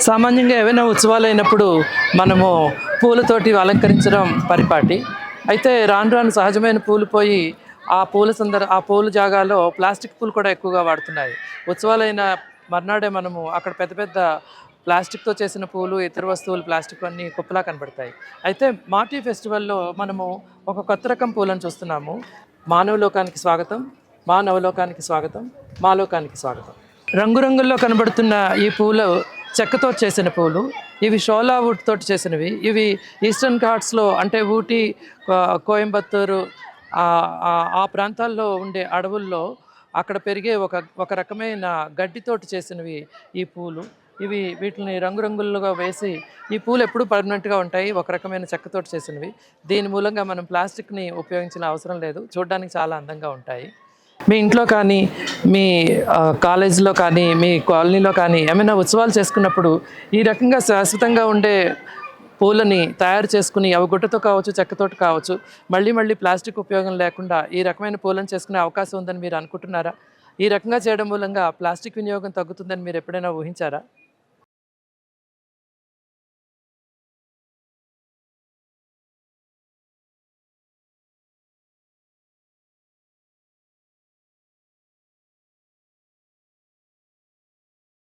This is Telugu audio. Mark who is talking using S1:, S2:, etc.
S1: సామాన్యంగా ఏవైనా ఉత్సవాలు అయినప్పుడు మనము పూలతోటి అలంకరించడం పరిపాటి. అయితే రాను రాను సహజమైన పూలు పోయి ఆ పూల జాగాలో ప్లాస్టిక్ పూలు కూడా ఎక్కువగా వాడుతున్నాయి. ఉత్సవాలైన మర్నాడే మనము అక్కడ పెద్ద పెద్ద ప్లాస్టిక్‌తో చేసిన పూలు, ఇతర వస్తువులు ప్లాస్టిక్ అన్నీ కుప్పలా కనబడతాయి. అయితే మాటీ ఫెస్టివల్‌లో మనము ఒక కొత్త రకం పూలను చూస్తున్నాము. మానవలోకానికి స్వాగతం, మానవలోకానికి స్వాగతం, మాలోకానికి స్వాగతం. రంగురంగుల్లో కనబడుతున్న ఈ పూలు చెక్కతో చేసిన పూలు. ఇవి షోలా వుడ్ తోటి చేసినవి. ఇవి ఈస్టర్న్ ఘాట్స్‌లో అంటే ఊటీ, కోయంబత్తూరు ఆ ప్రాంతాల్లో ఉండే అడవుల్లో అక్కడ పెరిగే ఒక రకమైన గడ్డితోటి చేసినవి ఈ పూలు. వీటిని రంగురంగులుగా వేసి ఈ పూలు ఎప్పుడూ పర్మనెంట్‌గా ఉంటాయి. ఒక రకమైన చెక్కతోటి చేసినవి. దీని మూలంగా మనం ప్లాస్టిక్‌ని ఉపయోగించిన అవసరం లేదు. చూడడానికి చాలా అందంగా ఉంటాయి. మీ ఇంట్లో కానీ, మీ కాలేజీలో కానీ, మీ కాలనీలో కానీ ఏమైనా ఉత్సవాలు చేసుకున్నప్పుడు ఈ రకంగా శాశ్వతంగా ఉండే పూలని తయారు చేసుకుని అవి గుడ్డతో కావచ్చు, చెక్కతోటి కావచ్చు, మళ్ళీ మళ్ళీ ప్లాస్టిక్ ఉపయోగం లేకుండా ఈ రకమైన పూలను చేసుకునే అవకాశం ఉందని మీరు అనుకుంటున్నారా? ఈ రకంగా చేయడం మూలంగా ప్లాస్టిక్ వినియోగం తగ్గుతుందని మీరు ఎప్పుడైనా ఊహించారా?